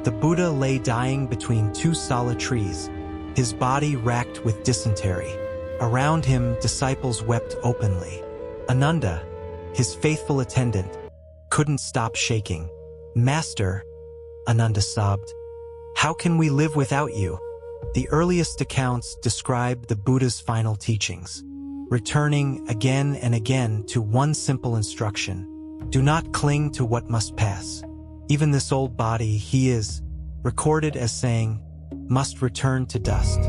The Buddha lay dying between two solid trees, his body racked with dysentery. Around him, disciples wept openly. Ananda, his faithful attendant, couldn't stop shaking. "Master," Ananda sobbed, "how can we live without you?" The earliest accounts describe the Buddha's final teachings, returning again and again to one simple instruction: do not cling to what must pass. Even this old body he is recorded as saying, must return to dust.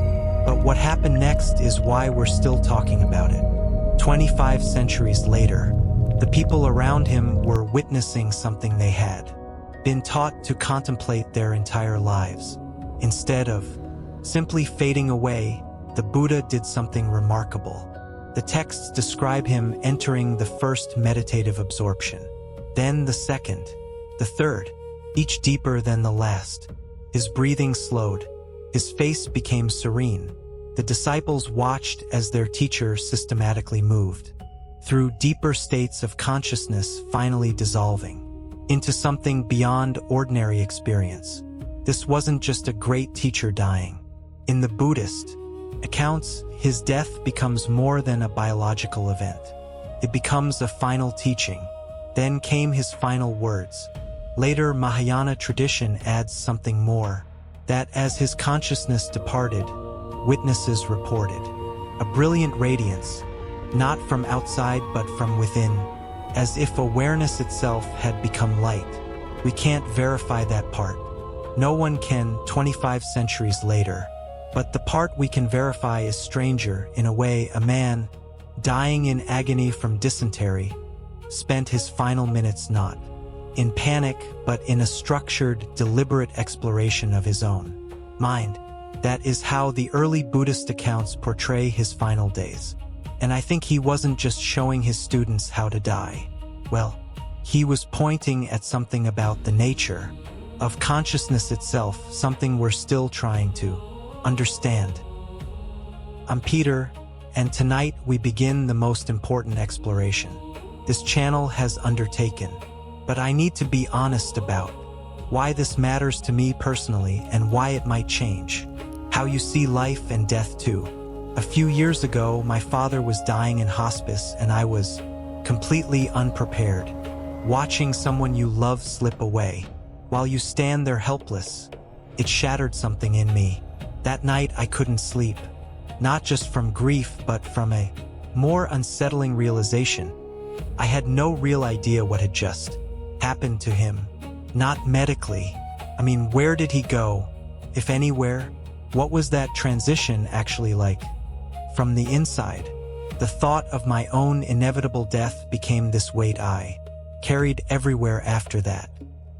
But what happened next is why we're still talking about it. 25 centuries later, the people around him were witnessing something they had been taught to contemplate their entire lives. Instead of simply fading away, the Buddha did something remarkable. The texts describe him entering the first meditative absorption, then the second, the third, each deeper than the last. His breathing slowed. His face became serene. The disciples watched as their teacher systematically moved through deeper states of consciousness, finally dissolving into something beyond ordinary experience. This wasn't just a great teacher dying. In the Buddhist accounts, his death becomes more than a biological event. It becomes a final teaching. Then came his final words. Later, Mahayana tradition adds something more, that as his consciousness departed, witnesses reported a brilliant radiance, not from outside but from within, as if awareness itself had become light. We can't verify that part. No one can 25 centuries later. But the part we can verify is stranger. In a way, a man, dying in agony from dysentery, spent his final minutes not in panic, but in a structured, deliberate exploration of his own mind. That is how the early Buddhist accounts portray his final days. And I think he wasn't just showing his students how to die. Well, he was pointing at something about the nature of consciousness itself, something we're still trying to understand. I'm Peter, and tonight we begin the most important exploration this channel has undertaken. But I need to be honest about why this matters to me personally and why it might change how you see life and death too. A few years ago, my father was dying in hospice and I was completely unprepared. Watching someone you love slip away while you stand there helpless, it shattered something in me. That night I couldn't sleep, not just from grief but from a more unsettling realization. I had no real idea what had just happened to him. Not medically. I mean, where did he go, if anywhere? What was that transition actually like? From the inside, the thought of my own inevitable death became this weight I carried everywhere after that.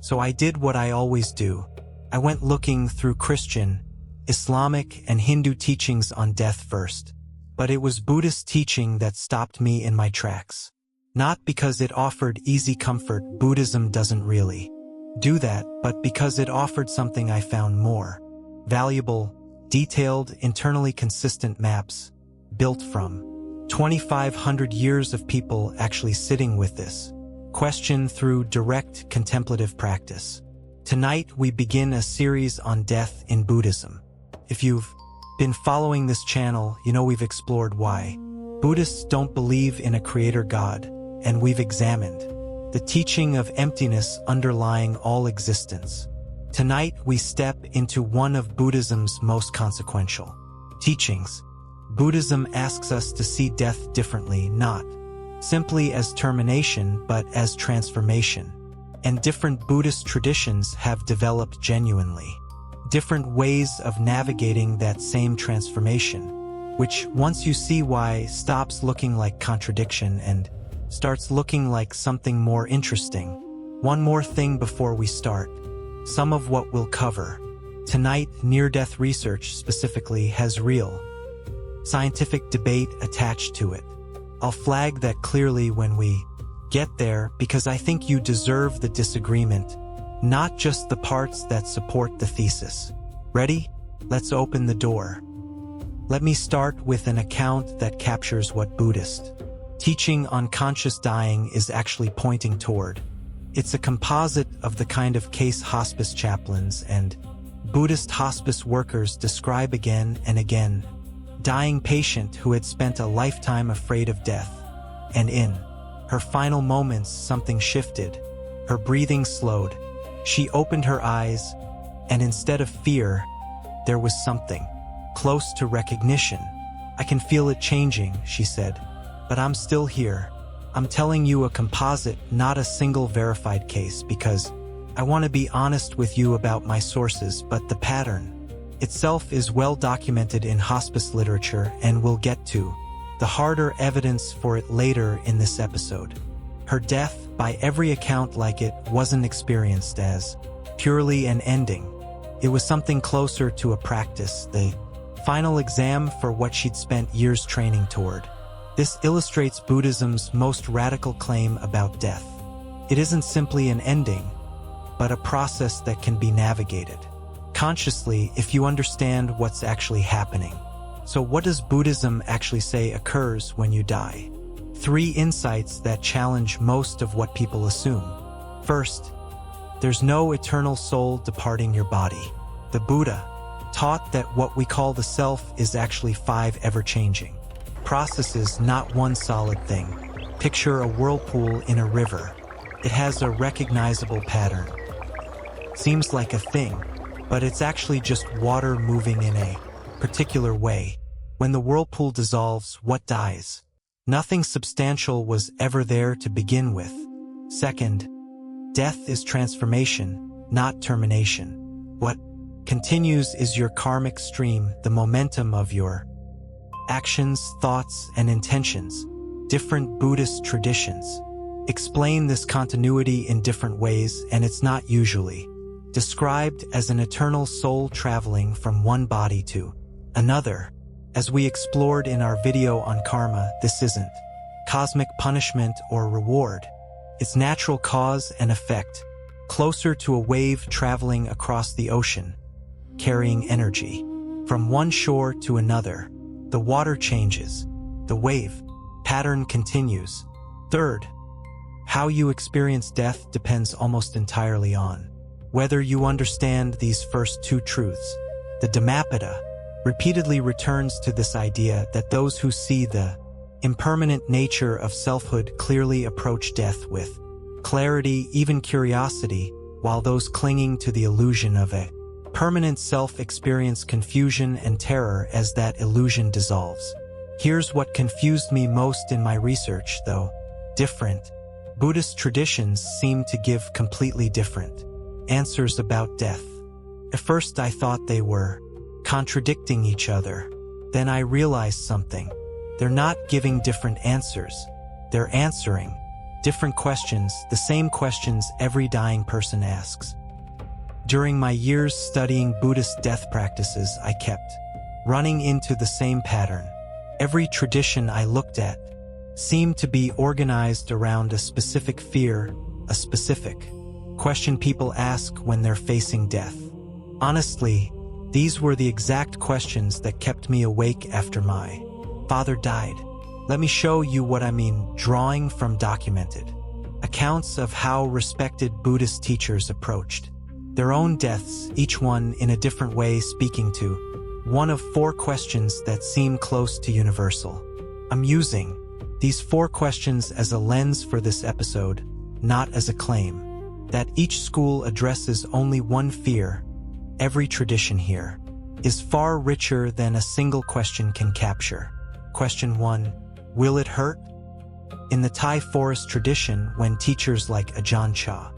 So I did what I always do. I went looking through Christian, Islamic, and Hindu teachings on death first. But it was Buddhist teaching that stopped me in my tracks. Not because it offered easy comfort, Buddhism doesn't really do that, but because it offered something I found more valuable: detailed, internally consistent maps built from 2,500 years of people actually sitting with this question through direct contemplative practice. Tonight we begin a series on death in Buddhism. If you've been following this channel, you know we've explored why Buddhists don't believe in a creator God, and we've examined the teaching of emptiness underlying all existence. Tonight we step into one of Buddhism's most consequential teachings. Buddhism asks us to see death differently, not simply as termination but as transformation. And different Buddhist traditions have developed genuinely different ways of navigating that same transformation, which, once you see why, stops looking like contradiction and starts looking like something more interesting. One more thing before we start. Some of what we'll cover tonight, near-death research specifically, has real scientific debate attached to it. I'll flag that clearly when we get there, because I think you deserve the disagreement, not just the parts that support the thesis. Ready? Let's open the door. Let me start with an account that captures what Buddhist teaching on conscious dying is actually pointing toward. It's a composite of the kind of case hospice chaplains and Buddhist hospice workers describe again and again. Dying patient who had spent a lifetime afraid of death. And in her final moments, something shifted. Her breathing slowed. She opened her eyes, and instead of fear, there was something close to recognition. "I can feel it changing," she said. "But I'm still here. I'm telling you a composite, not a single verified case, because I want to be honest with you about my sources, but the pattern itself is well documented in hospice literature, and we'll get to the harder evidence for it later in this episode." Her death, by every account like it, wasn't experienced as purely an ending. It was something closer to a practice, the final exam for what she'd spent years training toward. This illustrates Buddhism's most radical claim about death. It isn't simply an ending, but a process that can be navigated consciously if you understand what's actually happening. So what does Buddhism actually say occurs when you die? 3 insights that challenge most of what people assume. First, there's no eternal soul departing your body. The Buddha taught that what we call the self is actually 5 ever-changing processes, not one solid thing. Picture a whirlpool in a river. It has a recognizable pattern. Seems like a thing, but it's actually just water moving in a particular way. When the whirlpool dissolves, what dies? Nothing substantial was ever there to begin with. Second, death is transformation, not termination. What continues is your karmic stream, the momentum of your actions, thoughts, and intentions. Different Buddhist traditions explain this continuity in different ways, and it's not usually described as an eternal soul traveling from one body to another. As we explored in our video on karma, this isn't cosmic punishment or reward. It's natural cause and effect, closer to a wave traveling across the ocean, carrying energy from one shore to another. The water changes, the wave pattern continues. Third, how you experience death depends almost entirely on whether you understand these first 2 truths. The Dhammapada repeatedly returns to this idea that those who see the impermanent nature of selfhood clearly approach death with clarity, even curiosity, while those clinging to the illusion of a permanent self experience confusion and terror as that illusion dissolves. Here's what confused me most in my research, though different Buddhist traditions seem to give completely different answers about death. At first I thought they were contradicting each other. Then I realized something. They're not giving different answers. They're answering different questions, the same questions every dying person asks. During my years studying Buddhist death practices, I kept running into the same pattern. Every tradition I looked at seemed to be organized around a specific fear, a specific question people ask when they're facing death. Honestly, these were the exact questions that kept me awake after my father died. Let me show you what I mean, drawing from documented accounts of how respected Buddhist teachers approached their own deaths, each one in a different way, speaking to one of 4 questions that seem close to universal. I'm using these 4 questions as a lens for this episode, not as a claim that each school addresses only one fear. Every tradition here is far richer than a single question can capture. Question 1, will it hurt? In the Thai forest tradition, when teachers like Ajahn Chah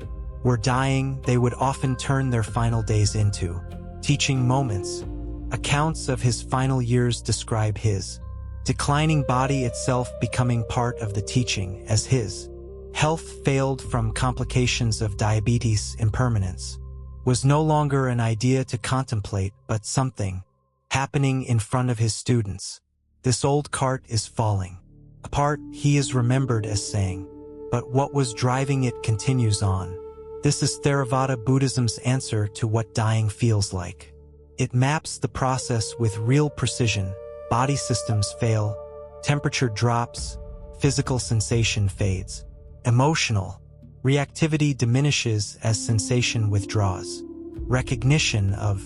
were dying, they would often turn their final days into teaching moments. Accounts of his final years describe his declining body itself becoming part of the teaching as his health failed from complications of diabetes. Impermanence was no longer an idea to contemplate, but something happening in front of his students. This old cart is falling apart, he is remembered as saying, but what was driving it continues on. This is Theravada Buddhism's answer to what dying feels like. It maps the process with real precision. Body systems fail, temperature drops, physical sensation fades. Emotional Reactivity diminishes as sensation withdraws. Recognition of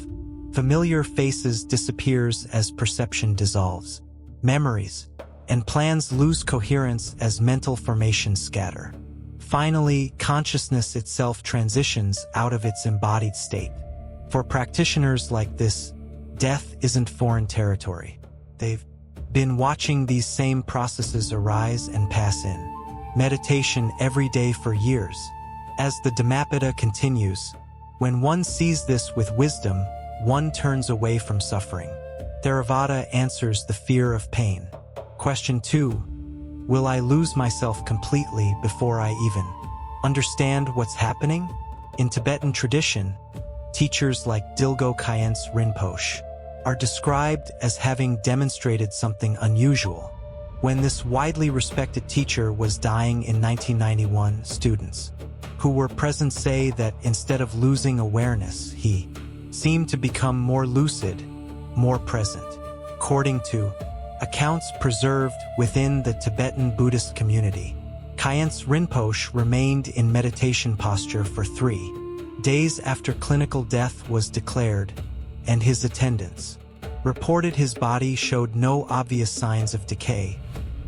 familiar faces disappears as perception dissolves. Memories and plans lose coherence as mental formations scatter. Finally, consciousness itself transitions out of its embodied state. For practitioners like this, death isn't foreign territory. They've been watching these same processes arise and pass in meditation every day for years. As the Dhammapada continues, when one sees this with wisdom, one turns away from suffering. Theravada answers the fear of pain. Question 2. Will I lose myself completely before I even understand what's happening? In Tibetan tradition, teachers like Dilgo Khyentse Rinpoche are described as having demonstrated something unusual. When this widely respected teacher was dying in 1991, students who were present say that instead of losing awareness, he seemed to become more lucid, more present. According to accounts preserved within the Tibetan Buddhist community, Khyentse Rinpoche remained in meditation posture for 3 days after clinical death was declared, and his attendants reported his body showed no obvious signs of decay,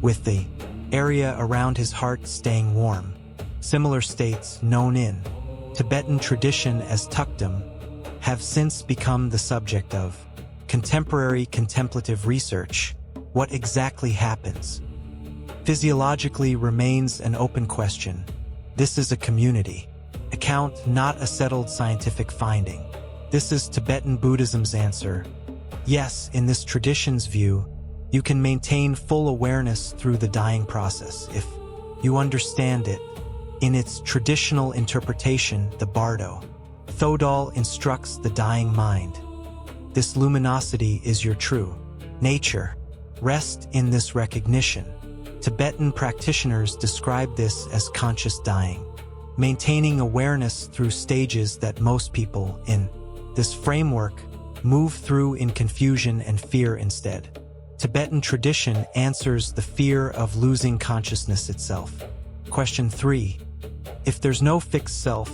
with the area around his heart staying warm. Similar states, known in Tibetan tradition as tukdam, have since become the subject of contemporary contemplative research. What exactly happens physiologically remains an open question. This is a community account, not a settled scientific finding. This is Tibetan Buddhism's answer. Yes, in this tradition's view, you can maintain full awareness through the dying process if you understand it. In its traditional interpretation, the Bardo Thodol instructs the dying mind. This luminosity is your true nature. Rest in this recognition. Tibetan practitioners describe this as conscious dying, maintaining awareness through stages that most people in this framework move through in confusion and fear instead. Tibetan tradition answers the fear of losing consciousness itself. Question 3. If there's no fixed self,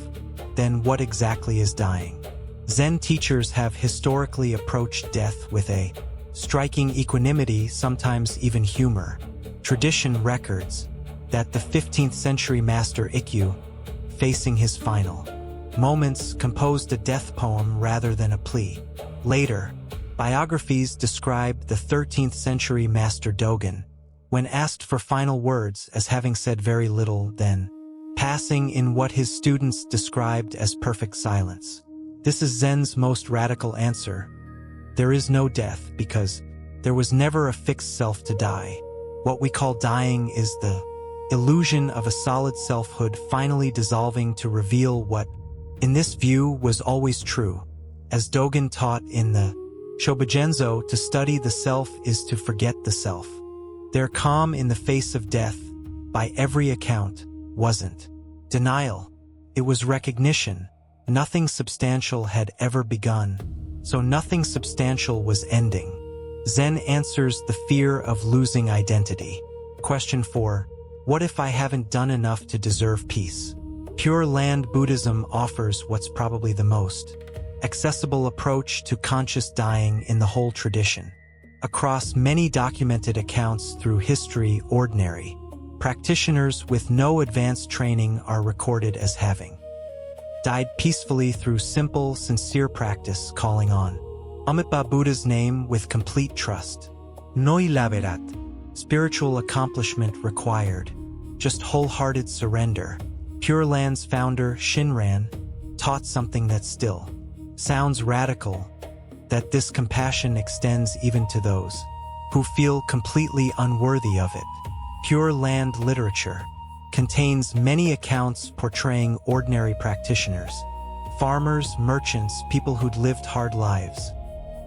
then what exactly is dying? Zen teachers have historically approached death with a striking equanimity, sometimes even humor. Tradition records that the 15th century master Ikkyu, facing his final moments, composed a death poem rather than a plea. Later, biographies describe the 13th century master Dogen, when asked for final words, as having said very little, then passing in what his students described as perfect silence. This is Zen's most radical answer. There is no death because there was never a fixed self to die. What we call dying is the illusion of a solid selfhood finally dissolving to reveal what, in this view, was always true. As Dogen taught in the Shobogenzo, to study the self is to forget the self. Their calm in the face of death, by every account, wasn't denial. It was recognition. Nothing substantial had ever begun, so nothing substantial was ending. Zen answers the fear of losing identity. Question 4. What if I haven't done enough to deserve peace? Pure Land Buddhism offers what's probably the most accessible approach to conscious dying in the whole tradition. Across many documented accounts through history, ordinary practitioners with no advanced training are recorded as having died peacefully through simple, sincere practice, calling on Amitabha Buddha's name with complete trust. Noi laverat, spiritual accomplishment required, just wholehearted surrender. Pure Land's founder, Shinran, taught something that still sounds radical, that this compassion extends even to those who feel completely unworthy of it. Pure Land literature contains many accounts portraying ordinary practitioners, farmers, merchants, people who'd lived hard lives,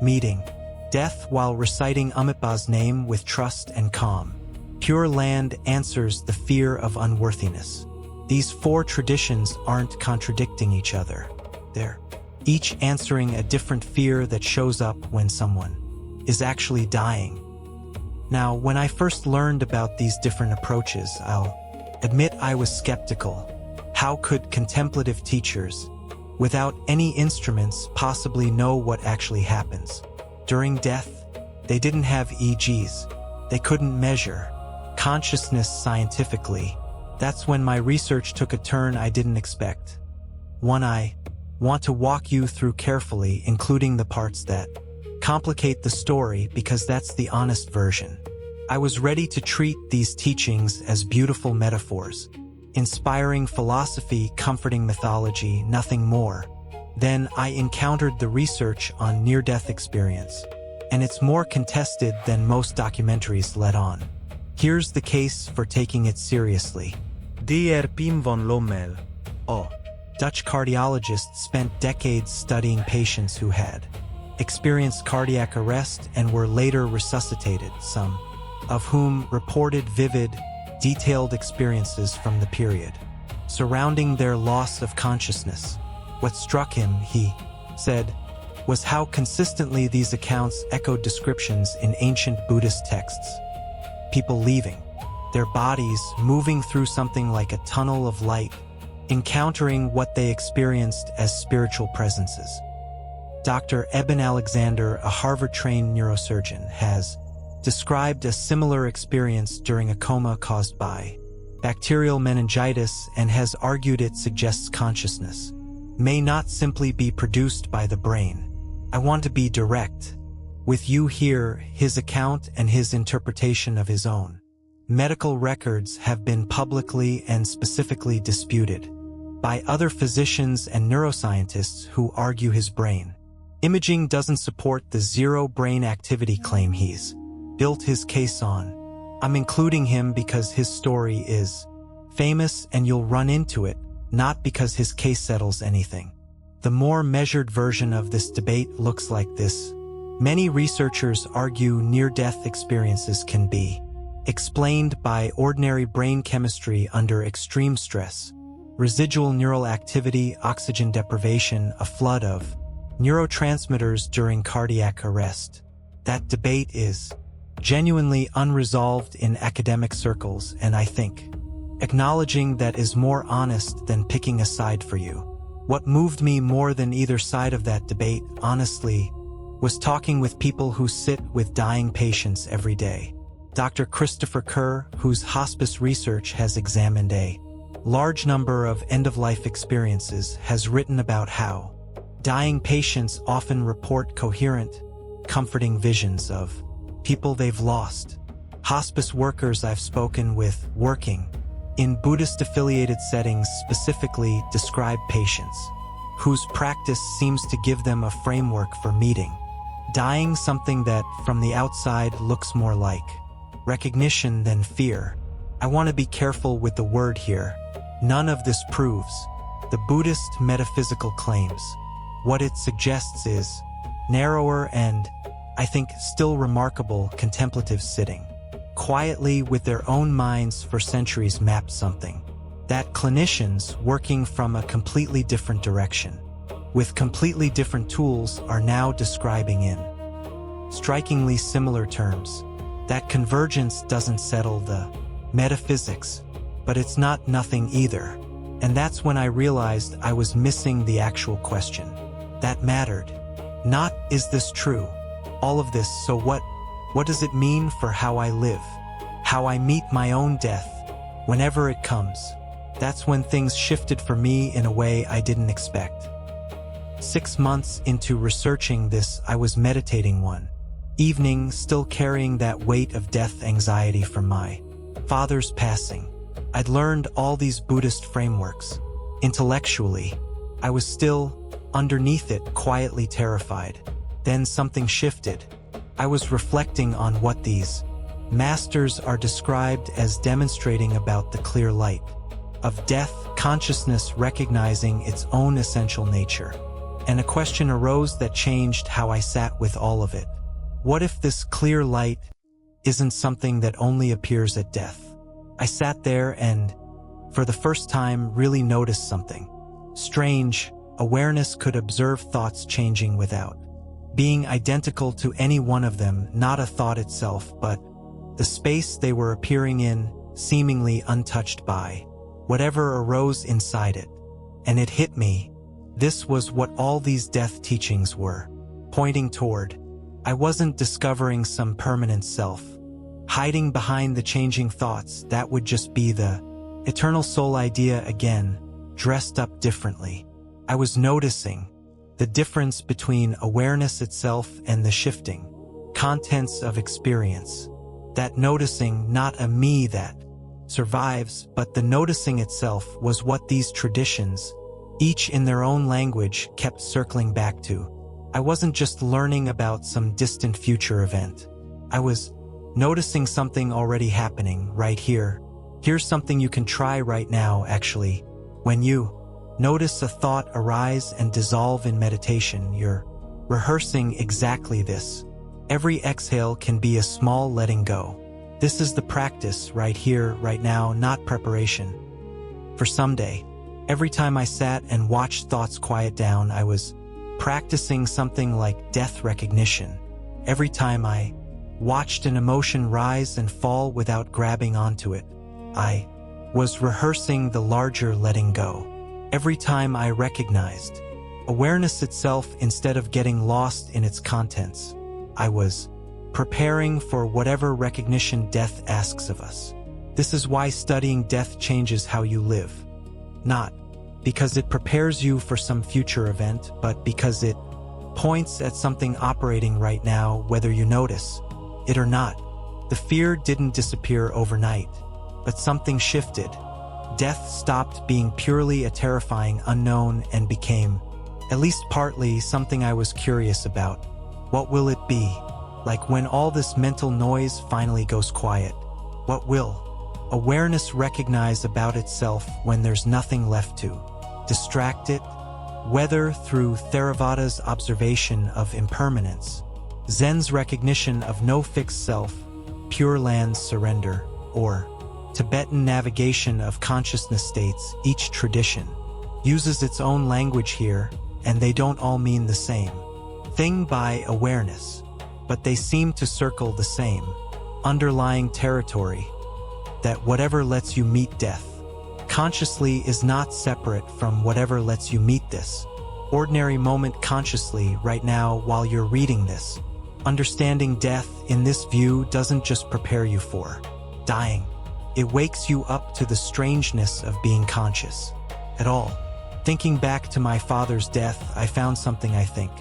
meeting death while reciting Amitabha's name with trust and calm. Pure Land answers the fear of unworthiness. These 4 traditions aren't contradicting each other. They're each answering a different fear that shows up when someone is actually dying. Now, when I first learned about these different approaches, I'll admit I was skeptical. How could contemplative teachers, without any instruments, possibly know what actually happens? During death, they didn't have EEGs. They couldn't measure consciousness scientifically. That's when my research took a turn I didn't expect. One I want to walk you through carefully, including the parts that complicate the story, because that's the honest version. I was ready to treat these teachings as beautiful metaphors, inspiring philosophy, comforting mythology, nothing more. Then I encountered the research on near-death experience, and it's more contested than most documentaries let on. Here's the case for taking it seriously. De Pim van Lommel. Oh. Dutch cardiologists spent decades studying patients who had experienced cardiac arrest and were later resuscitated, some of whom reported vivid, detailed experiences from the period surrounding their loss of consciousness. What struck him, he said, was how consistently these accounts echoed descriptions in ancient Buddhist texts. People leaving their bodies, moving through something like a tunnel of light, encountering what they experienced as spiritual presences. Dr. Eben Alexander, a Harvard-trained neurosurgeon, has described a similar experience during a coma caused by bacterial meningitis and has argued it suggests consciousness may not simply be produced by the brain. I want to be direct with you here. His account and his interpretation of his own medical records have been publicly and specifically disputed by other physicians and neuroscientists who argue his brain imaging doesn't support the zero brain activity claim he's built his case on. I'm including him because his story is famous and you'll run into it, not because his case settles anything. The more measured version of this debate looks like this. Many researchers argue near-death experiences can be explained by ordinary brain chemistry under extreme stress, residual neural activity, oxygen deprivation, a flood of neurotransmitters during cardiac arrest. That debate is genuinely unresolved in academic circles, and I think acknowledging that is more honest than picking a side for you. What moved me more than either side of that debate, honestly, was talking with people who sit with dying patients every day. Dr. Christopher Kerr, whose hospice research has examined a large number of end-of-life experiences, has written about how dying patients often report coherent, comforting visions of people they've lost. Hospice workers I've spoken with working in Buddhist-affiliated settings specifically describe patients whose practice seems to give them a framework for meeting dying, something that from the outside looks more like recognition than fear. I want to be careful with the word here. None of this proves the Buddhist metaphysical claims. What it suggests is narrower and, I think, still remarkable contemplative sitting quietly with their own minds for centuries mapped something that clinicians working from a completely different direction with completely different tools are now describing in strikingly similar terms. That convergence doesn't settle the metaphysics, but it's not nothing either. And that's when I realized I was missing the actual question that mattered. Not, is this true? All of this, so what? What does it mean for how I live? How I meet my own death, whenever it comes? That's when things shifted for me in a way I didn't expect. 6 months into researching this, I was meditating one evening, still carrying that weight of death anxiety from my father's passing. I'd learned all these Buddhist frameworks. Intellectually, I was still, underneath it, quietly terrified. Then something shifted. I was reflecting on what these masters are described as demonstrating about the clear light of death, consciousness recognizing its own essential nature. And a question arose that changed how I sat with all of it. What if this clear light isn't something that only appears at death? I sat there and, for the first time, really noticed something strange. Awareness could observe thoughts changing without being identical to any one of them, not a thought itself, but the space they were appearing in, seemingly untouched by whatever arose inside it. And it hit me. This was what all these death teachings were pointing toward. I wasn't discovering some permanent self, hiding behind the changing thoughts. That would just be the eternal soul idea again, dressed up differently. I was noticing the difference between awareness itself and the shifting contents of experience. That noticing, not a me that survives, but the noticing itself, was what these traditions, each in their own language, kept circling back to. I wasn't just learning about some distant future event. I was noticing something already happening right here. Here's something you can try right now, actually. When you notice a thought arise and dissolve in meditation, you're rehearsing exactly this. Every exhale can be a small letting go. This is the practice right here, right now, not preparation for someday. Every time I sat and watched thoughts quiet down, I was practicing something like death recognition. Every time I watched an emotion rise and fall without grabbing onto it, I was rehearsing the larger letting go. Every time I recognized awareness itself instead of getting lost in its contents, I was preparing for whatever recognition death asks of us. This is why studying death changes how you live. Not because it prepares you for some future event, but because it points at something operating right now, whether you notice it or not. The fear didn't disappear overnight, but something shifted. Death stopped being purely a terrifying unknown and became, at least partly, something I was curious about. What will it be like when all this mental noise finally goes quiet? What will awareness recognize about itself when there's nothing left to distract it? Whether through Theravada's observation of impermanence, Zen's recognition of no fixed self, Pure Land's surrender, or Tibetan navigation of consciousness states, each tradition uses its own language here, and they don't all mean the same thing by awareness, but they seem to circle the same underlying territory, that whatever lets you meet death consciously is not separate from whatever lets you meet this ordinary moment consciously right now while you're reading this. Understanding death in this view doesn't just prepare you for dying. It wakes you up to the strangeness of being conscious at all. Thinking back to my father's death, I found something. I think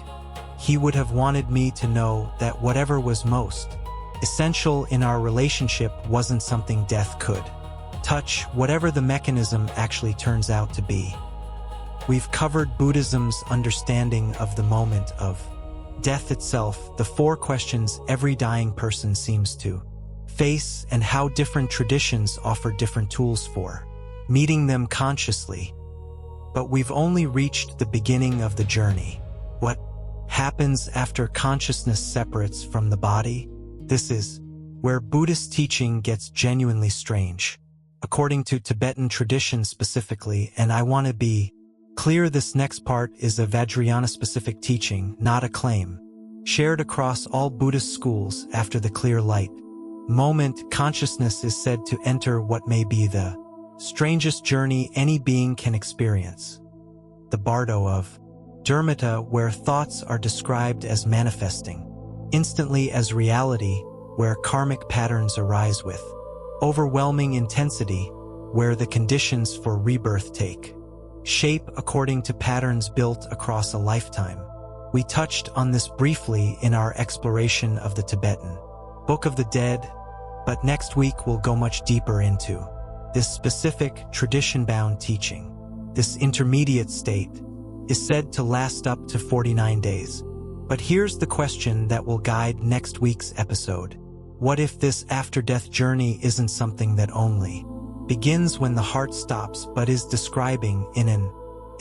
he would have wanted me to know that whatever was most essential in our relationship wasn't something death could touch, whatever the mechanism actually turns out to be. We've covered Buddhism's understanding of the moment of death itself, the 4 questions every dying person seems to face, and how different traditions offer different tools for meeting them consciously. But we've only reached the beginning of the journey. What happens after consciousness separates from the body? This is where Buddhist teaching gets genuinely strange, according to Tibetan tradition specifically, and I want to be clear, this next part is a Vajrayana-specific teaching, not a claim, shared across all Buddhist schools. After the clear light moment, consciousness is said to enter what may be the strangest journey any being can experience, the Bardo of Dharmata, where thoughts are described as manifesting instantly as reality, where karmic patterns arise with overwhelming intensity, where the conditions for rebirth take shape according to patterns built across a lifetime. We touched on this briefly in our exploration of the Tibetan Book of the Dead, but next week we'll go much deeper into this specific tradition-bound teaching. This intermediate state is said to last up to 49 days. But here's the question that will guide next week's episode. What if this after-death journey isn't something that only begins when the heart stops, but is describing, in an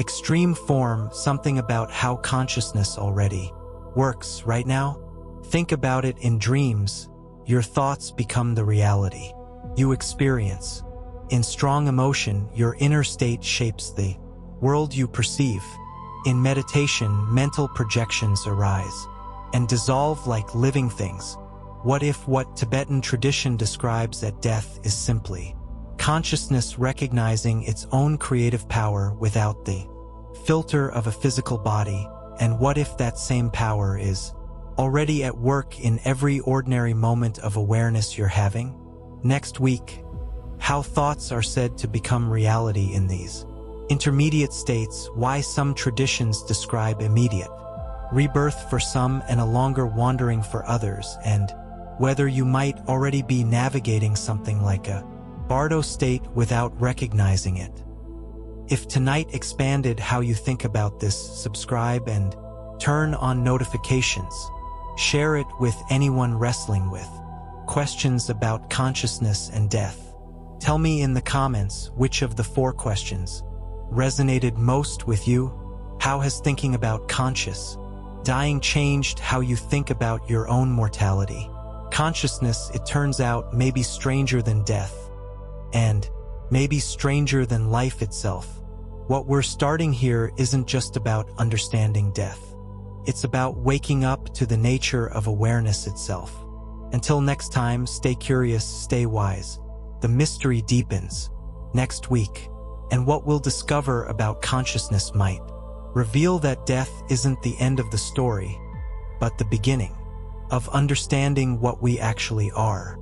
extreme form, something about how consciousness already works right now? Think about it in dreams. Your thoughts become the reality you experience. In strong emotion, your inner state shapes the world you perceive. In meditation, mental projections arise and dissolve like living things. What if what Tibetan tradition describes as death is simply consciousness recognizing its own creative power without the filter of a physical body, and what if that same power is already at work in every ordinary moment of awareness you're having? Next week, how thoughts are said to become reality in these intermediate states, why some traditions describe immediate rebirth for some and a longer wandering for others, and whether you might already be navigating something like a Bardo state without recognizing it. If tonight expanded how you think about this, subscribe and turn on notifications. Share it with anyone wrestling with questions about consciousness and death. Tell me in the comments which of the 4 questions resonated most with you. How has thinking about conscious dying changed how you think about your own mortality? Consciousness, it turns out, may be stranger than death, and maybe stranger than life itself. What we're starting here isn't just about understanding death. It's about waking up to the nature of awareness itself. Until next time, stay curious, stay wise. The mystery deepens. Next week, and what we'll discover about consciousness might reveal that death isn't the end of the story, but the beginning of understanding what we actually are.